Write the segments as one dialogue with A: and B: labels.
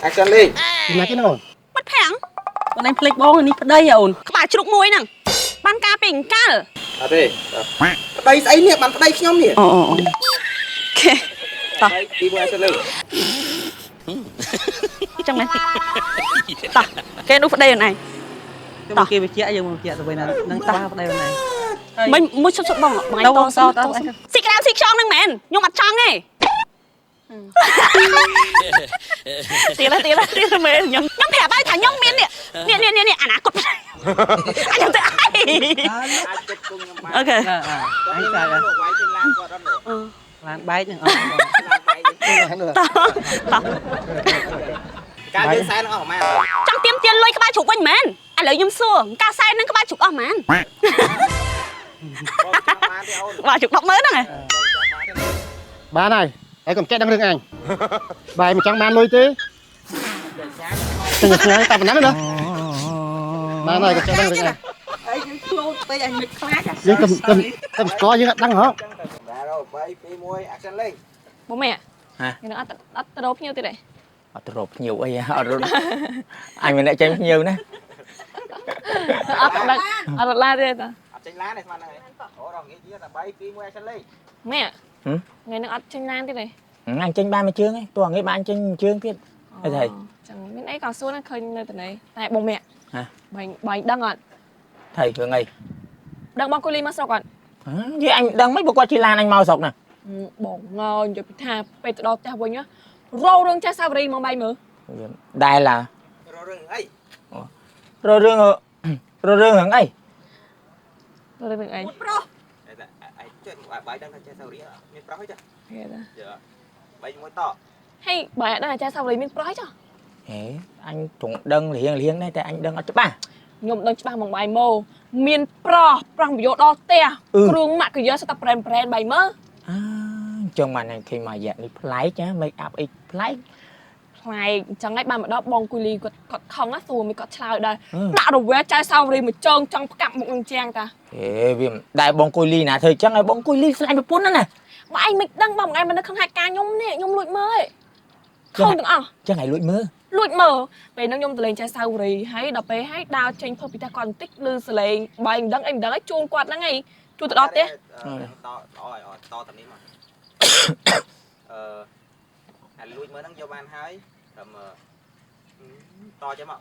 A: action đi
B: ណាគេនោះ
C: បាត់ប្រាំង
D: បងឯងភ្លេចបងនេះប្តីអូន
C: ក្បាលជ្រុកមួយហ្នឹងបានការពីអង្កល
A: អត់ទេប្តីស្អីនេះបានប្តីខ្ញុំនេះ
D: អូអូ
C: អូខេ
A: ទីមួយ action លេង
C: ចឹងមែនតោះគេនោះប្តីអូនឯង
D: ទៅគេបញ្ជាក់យើងបញ្ជាក់ទៅវិញណានឹងតោះប្តីអូនឯង
C: មិនមួយឈុតបងបងឯងតស៊ីក្រាមស៊ីខ្យងហ្នឹងមែនខ្ញុំអត់ចង់ទេទីឡាមែនខ្ញុំប្រាប់ហើយថាខ្ញុំមាននេះអនាគតអញទៅអី
A: អាចគិតគុំខ្ញុំបាន
C: អូខេ
D: អញសាច់
A: វាយទៅឡានគាត់អត់នោះ
D: ឡានបែកហ្នឹងអត់
A: ឡានបែក
C: តោះ
A: ការយើងសែនអស់ប្រហែល
C: ចង់ទៀមទានលុយក្បាលជ្រុកវិញមែនឥឡូវខ្ញុំសួរការសែនហ្នឹងក្បាលជ្រុកអស់មែន
A: បងចាំបានទេអូន
C: ក្បាលជ្រុក100000ហ្នឹង
B: បានហើយហើយកុំចេះដឹងរឿងអញបាយមិនចង់បានលុយទេស្ងាយតែប៉ុណ្ណឹងណាបានហើយកុំចេះដឹងរឿងអញ
D: អីយើងខ្លួនពេកអញមិនខ្លាច
B: យើងកុំស្គាល់យើងអត់ដឹងហ៎
A: បាទ3 2 1 action លេង
C: បងមេ
E: ហ៎
C: ខ្ញុំអត់ទៅរកភ្ញៀវទៀតទេ
E: អត់ទៅរកភ្ញៀវអីអត់រត់អញមិនអ្នកចេញភ្ញៀវណា
C: អត់ដឹងអត់ឡាទេតា
A: អត់ចេញឡានទេស្មានហ្នឹងអូរងងាយទៀតតែ3 2 1 action លេង
C: មេថ្ងៃនេះអត់ចេញឡានទៀតទេ
E: អញចេញបានមួយជើងឯងព្រោះថ្ងៃបានចេញមួយជើងទៀតអីទៅ
C: ចឹងមានអីក៏សួរណាឃើញនៅតែនេះតែបងមេ
E: ហ៎
C: បាញ់ដឹងអត់
E: ថៃរឿងអី
C: ដឹងបងគូលីមកស្រុកអត់
E: និយាយអញដឹងមិនព្រោះគាត់ជិះឡានអញមកស្រុកណា
C: បងងើនិយាយពីថាពេលទៅដល់ផ្ទះវិញររឿងចេះសាវរីមកបាយមើល
E: ដែលឡា
A: ររឿងអី
E: ររឿងរឿងអី
C: រឿងអី
A: ប្រុសតែឯងចេះបាយដឹងថាចេះសាវរីមានប្រុសអីចា
C: ហេតា
A: 3 1ត
C: ហេបាយអត់ដឹងចេះសាវរីមានប្រុសចុះ
E: ហេអញទ្រង់ដឹងរៀងដែរតែអញដឹងអត់ច្បាស់
C: ខ្ញុំដឹងច្បាស់មកបាយមើលមានប្រុសប្រយោដល់ផ្ទះគ្រឿងម៉ាក់កយើស្តាប់ប្រែនបាយមើល
E: អើចង់បានអញឃើញមករយៈនេះប្លែកណា make up អីប្លែក
C: ផ្លែអញ្ចឹងហើយបានមកដល់បងគូលីគាត់ខំណាសួរមិនគាត់ឆ្លើយដែរដាក់រវែចៅសាវរីមួយចងចង់ផ្កាប់មុខនឹងជាងតា
E: ហេវាមិនដែលបងគុយលីណាធ្វើអញ្ចឹងឲ្យបងគុយលីស្លាញ់ប្រពន្ធណាណា
C: បើឯងមិនដឹងបងឯងមិននៅក្នុងហេតុការខ្ញុំនេះខ្ញុំលួចមើលខំទាំងអស់
E: អញ្ចឹងឲ្យលួចមើល
C: លួចមើលពេលហ្នឹងខ្ញុំទៅលេងចៅសាវរីហើយដល់ពេលហើយដើរចេញផុតពីផ្ទះគាត់បន្តិចលឺសលេងបើឯងមិនដឹងឲ្យជូនគាត់ហ្នឹងឯងជូនទៅដល់ផ្ទះ
A: តតានេះមកអាលួចមើលហ្នឹងយកបានហើយត្រឹមតចេះមក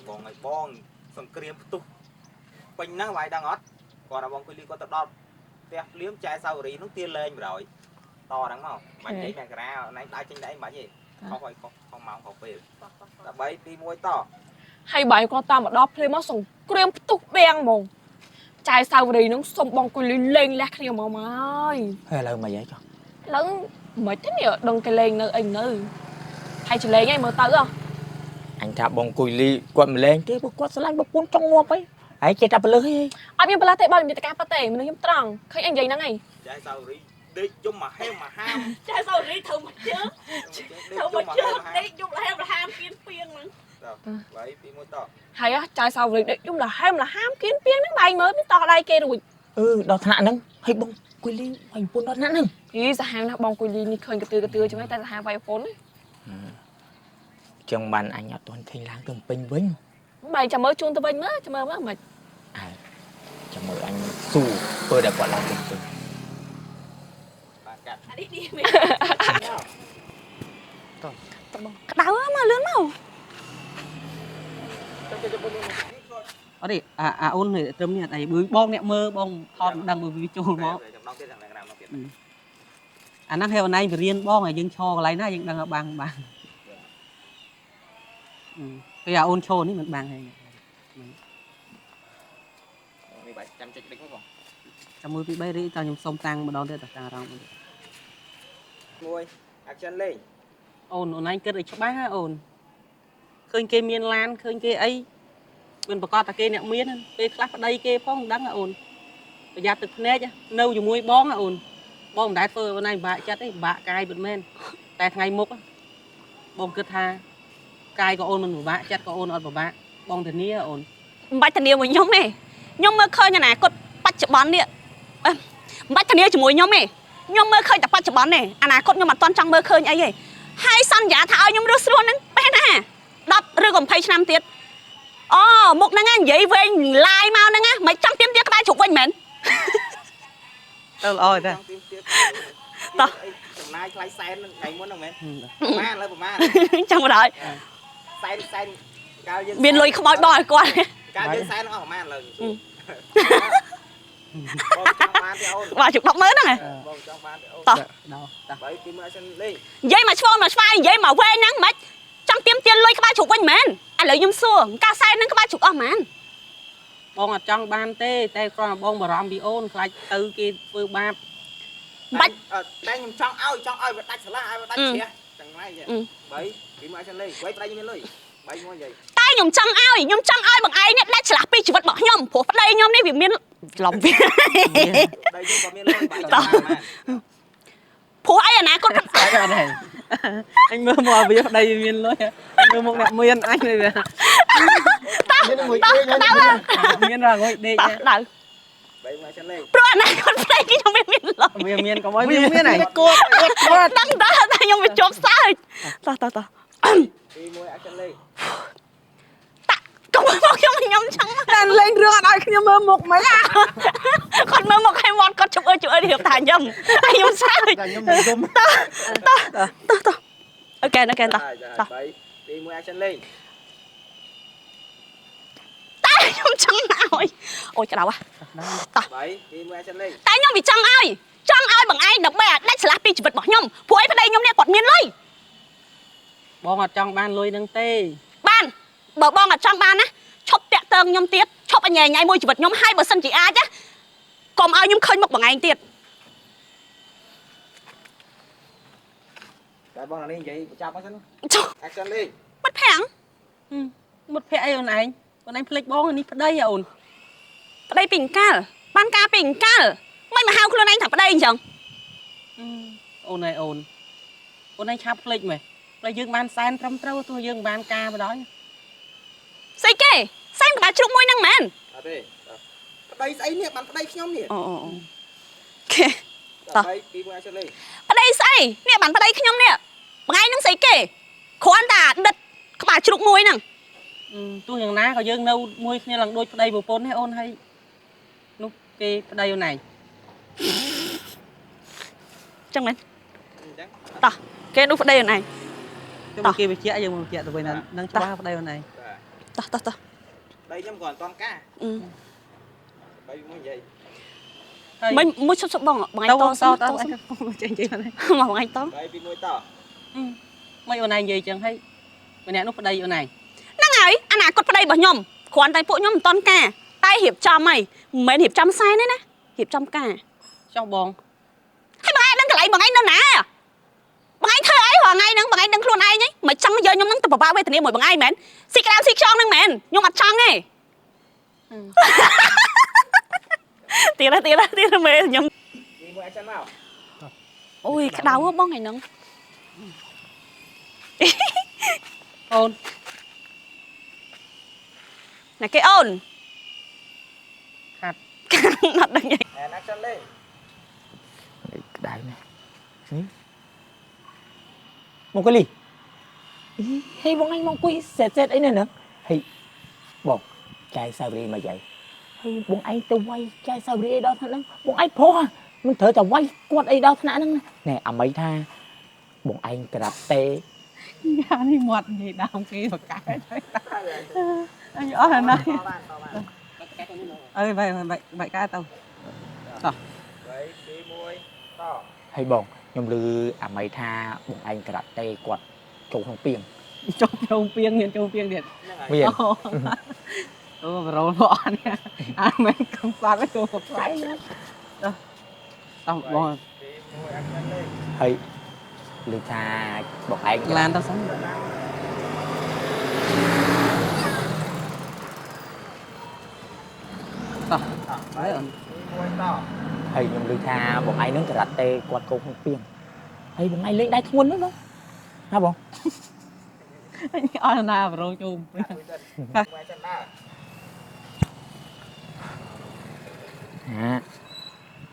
A: បងឲ្យបងសង្គ្រាមផ្ទុះពេញហ្នឹងវាយដឹងអត់គាត់ថាបងគូលីគាត់ទៅដល់ផ្ទះភ្លាមចែសាវរីនោះទៀលេងបរយតហ្នឹងមកបាច់ចេញមកការាណៃដើរចេញដែរបាច់ទេខុសម៉ោងខុសពេលតែ3 2 1ត
C: ហើយបាយគាត់តាមមកដល់ភ្លាមមកសង្គ្រាមផ្ទុះបាំងហ្មងចៅសាវរីហ្នឹងសុំបងគូលីលេងលះគ្នាមកមកហើយ
E: ហើយឥឡូវមកយ៉ាងចុះ
C: ឡើងមិនទេនេះដឹងគេលេងនៅអីនៅហើយចលេងឯងមើលទៅ
E: អញថាបងគុយលីគាត់មិនលេងទេព្រោះគាត់ស្លាញ់ប្រពន្ធចង់ងាប់អីហើយចេះតែពលឹះអី
C: អត់មានបន្លាស់ទេបើមានតកាប៉ាទេមនុស្សខ្ញុំត្រង់ឃើញអញនិយាយហ្នឹងឯង
A: ចែសាវរីដេកយំមកហេមមកហាម
C: ចៅសាវរីធ្វើមកជើង
A: ធ្វើមកជើងដេក
C: យំលហែមលហាមគៀនពីងហ្នឹង
A: 3 2 1ត
C: ហើយចៅសាវរីដេកយំលហែមលហាមគៀនពីងហ្នឹងបាយមើលមានតោះដៃគេរួច
E: ដល់ថ្នាក់ហ្នឹងហើយបងគុយលីហើយប្រពន្ធដល់ថ្នាក់ហ្នឹង
C: ហីសាហាវណាស់បងគូលីនេះឃើញកទឿចឹងតែសាហាវវាយប៉ុន
E: ចឹងបានអញអត់ទាន់ឃើញឡើងទៅពេញវិញ
C: បាយចាំមើលជូនទៅវិញមើលចាំមើលមើលមិន
E: ចាំមើលអញស៊ូធ្វើតែគាត់ឡើងទៅពេញ
A: បាទកាត់
C: អានេះមានក្តៅមកលឿនមក
D: អត់ទេអាអូនត្រឹមនេះអត់អីបងអ្នកមើលបងថតដឹងមើលវីចូលមក
A: ចំណងទៀតខាងក្រៅមកទៀត
D: អាហ្នឹងហេវណៃបរៀនបងឲ្យយើងឈរកន្លែងណាយើងដឹងបាំងពេលអាអូនឈរនេះមិនបាំងហើយ
A: នេះបាទចាំចុចដេកមកបង
D: ចាំមួយពី3រីតខ្ញុំសុំតាំងម្ដងទៀតតាអារម្មណ៍
A: 1 action លេង
D: អូនឯងគិតឲ្យច្បាស់អូនឃើញគេមានឡានឃើញគេអីមិនប្រកាសតែគេអ្នកមានពេលខ្លះប្តីគេផងមិនដឹងអូនប្រយ័ត្នទឹកភ្នែកនៅជាមួយបងអូនបងមិនដែលធ្វើអូនឯងពិបាកចិត្តទេពិបាកកាយពិតមែនតែថ្ងៃមុខបងគិតថាកាយក៏អូនមិនពិបាកចិត្តក៏អូនអត់ពិបាកបងធានាអូន
C: មិនបាច់ធានាមួយខ្ញុំទេខ្ញុំមើលឃើញអនាគតបច្ចុប្បន្ននេះមិនបាច់ធានាជាមួយខ្ញុំទេខ្ញុំមើលឃើញតែបច្ចុប្បន្នទេអនាគតខ្ញុំអត់ទាន់ចង់មើលឃើញអីទេហើយសន្យាថាឲ្យខ្ញុំរស់ស្រួលហ្នឹង
F: còn phay năm tiết một năng anh vậy về lại mau năng á mày trăm tiêm tiết các ba chục quanh mền
D: đâu ơi đây
F: Tao.
A: Nay lấy sen ngày muốn không mẹ ma lấy ma
F: trong rồi đợi
A: sen cao dân
F: miền lùi không bòi bòi qua
A: cao dân sen nó không ma lần
F: và chục đọc mới đó này tao vậy mà xô mà phai vậy mà quê nắng mà trăm tiêm tiền lùi các ba chục quanh mền anh lợi nhung xua ca sai nắng các ba chục mền
D: bong ở trong ban tê tê con bong bà ram bị ôn lại từ kia vừa ba
F: bách
A: đây nhung trong ao và đánh sả ai và đánh xía chẳng may vậy bảy thì mà chân lên quay tay như lên bảy ngôi vậy
F: tay nhung trong ao bằng ai nhất đã là pi chỉ vật bỏ nhom của đây nhom đấy vì miên lòng việt
A: đây nhưng có miên lên bảy
F: phố ấy nè con
D: cái này anh mơ mò bây giờ đây miên luôn mơ một đẹp miên anh này nè miên ra ngồi đi
F: đâu
A: bảy mà chân lên
F: pro này con đây cái trong miên lời
D: miên có mấy miên này
F: cô đăng ta nhom bị chốt sai ta
A: đi mua chân lên
F: con mơ một trong mình nhom trắng
D: đang lên rửa đây khi mơ một mấy
F: con mơ một hai món con chụp ơi đi được thả nhầm ai nhom sai ta ok nó kêu ta
A: đi mua chân lên
F: tay nhom trắng nào ôi cái đầu à
A: bảy đi mua chân lên
F: tay nhom bị trắng ai bằng ai đập bè đánh slap đi chỉ vật bỏ nhom phố ấy vào đây nhom nè quạt miên lơi
D: bong ở trong ban lôi nâng tê
F: ban bờ bong ở trong ban á chọc tẹt tơn nhom tiết chọc ở nhà nhảy môi chỉ vật nhom hai bờ sân chỉ ai chứ còn ai nhom khơi một bằng anh tiệt
A: cái bong là đi vậy chào bác xin chân lên
F: mất phèn
D: một phe ôn anh còn anh flick bong này đây ôn
F: đây bình ca ban ca bình ca mày mà hao luôn anh thẳng vào đây chẳng
D: ôn này ôn anh chắp flick mày là dương ban san trong trâu tôi dương ban ca vào đó
F: xây kê xây mà chụp môi năng mền
A: đây xây nè bạn đây nhóm nè
F: ok
A: đây đi mua chân lên
F: ở đây xây nè bạn vào đây nhóm nè bằng ai năng xây kê khoan ta đứt các bà chụp môi năng
D: tôi nhận ná có dương đâu môi như lần đôi đây bộ pôn hay ôn hay lúc cái đây này
F: chẳng nên ta cái đúc vào đây này
D: cái kia bị chẽ dương một chẽ tụi mình nâng cho ba đây này
F: ta
A: đây nhâm còn toàn cá đây mới vậy
F: mấy mũi sốt bằng anh to
D: to anh chị này
F: mà bằng anh to
A: đây bị mũi to
D: mấy ôn này gì chẳng thấy mình nè nút vào đây ôn này
F: năng ấy anh à cột vào đây bảo nhom khoan tay phụ nhom toàn ca tay hiệp cho mày mấy hiệp trăm sai đấy nè hiệp trăm ca
D: trong bong
F: hay bằng ai đang cái lại bằng anh đâu nè bằng anh thôi ấy hoàng ai nắng bằng anh đang luôn ai nhá mà trăng giờ nhom nắng tập bảo vệ tình yêu mồi bằng ai mến xịt cái xịt cho nắng mến nhom mặt trăng ấy tiền ra mê nhom
A: đi mua chân nào
F: ôi cái đau bong này nắng
D: ôn
F: này cái ôn
D: hạt
F: mặt đằng này
A: nè chân lên
E: đại này một cái ly hay bọn anh mong quy sệt ấy nè nữa hay bọn trai sao đi mà vậy hay bọn anh tao quay trai sao đi đó thằng bọn anh phô mình thở tao quay quạt ấy đó thằng nè mấy tha bọn anh cà tê
D: nhà đi mọt gì nào kia mà cái anh nhỏ là này ơi vậy cái tao
A: vậy đi mua to
E: hay bọn nhom lư mấy tha bọn anh cà tê quạt trâu không piêng
D: châu piêng điện
E: miền
D: rồi bỏ nè anh mấy con sao cái cô một cái nữa tao bỏ
E: hay lư tha bọn anh
D: lan tao sống
E: hay nhom lư tha bọn anh nướng cà tê quạt trâu không piêng hay bọn anh lấy đai thun nữa hả bọn
D: anh nào rồi chùm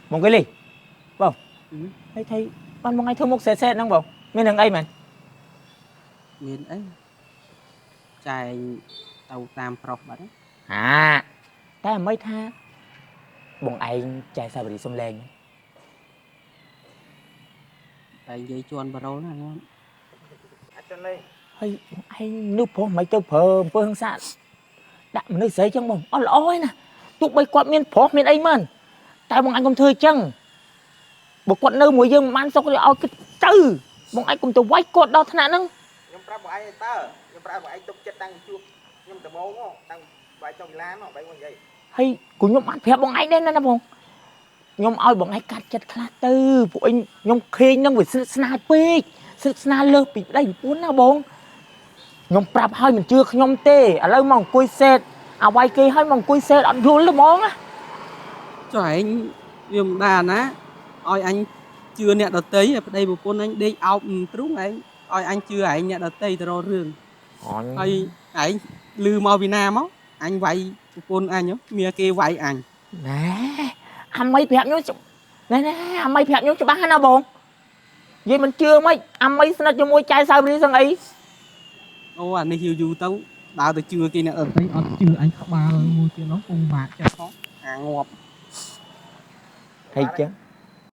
E: một cái ly bông thấy ban bọn anh thương một xe năng bông miền thằng ấy mà
D: miền ấy ចែងទៅតាមប្រុសបាត់
E: តែមិនថាបងឯងចែកសាវរីសំឡេង
D: តែនិយាយជន់បារ៉ូណាខ្ញុំ
A: អាចទៅលេង
E: ហើយបងឯងនោះព្រោះមិនទៅប្រើអំពើហិង្សាដាក់មនុស្សស្រីចឹងបងអត់ល្អទេណាទោះបីគាត់មានប្រុសមានអីមែនតែបងឯងកុំធ្វើចឹងបើគាត់នៅមួយយើងមិនបានសុខឲ្យគិតទៅបងឯងកុំទៅវាយគាត់ដល់ថ្នាក់ហ្នឹង
A: ខ្ញុំប្រាប់បងឯងតើខ្ញុំប្រាប់បងឯងទុកចិត្តតាំងជួបខ្ញុំដំបូងមកតាំងបាយចុងកីឡាមកបែរមកនិយាយ
E: ហើយគូខ្ញុំបានប្រាប់បងឯងដែរណាបងខ្ញុំឲ្យបងឯងកាត់ចិត្តខ្លះទៅពួកអញខ្ញុំឃើញនឹងវាស្និទ្ធស្នាលពេកស្និទ្ធស្នាលលើសពីប្តីប្រពន្ធណាបងខ្ញុំប្រាប់ឲ្យមិនជឿខ្ញុំទេឥឡូវមកអង្គុយសេតអ្វីគេឲ្យមកអង្គុយសេតអត់យល់ទេបងណា
D: ចុះឯងវាមិនដែរណាឲ្យអញជឿអ្នកដតីប្តីប្រពន្ធអញដេកអោបទ្រូងឯងឲ្យអញជឿឯងអ្នកដតីទៅរករឿងហើយឯងលឺមកពីណាមកអញវាយប្រពន្ធអញមានគេវាយអញ
E: ណែអាមីប្រាប់ខ្ញុំណែអាមីប្រាប់ខ្ញុំច្បាស់ណាបងនិយាយមិនជឿមិនអាមីស្និទ្ធជាមួយចៅសាវរីសឹងអី
D: អូអានេះយូរទៅដើរទៅជឿគេអ្នកដតីអត់ជឿអញក្បាលមួយទៀតនោះពុំបាក់ចិត្តផងអាងាប់
E: ហើយចឹង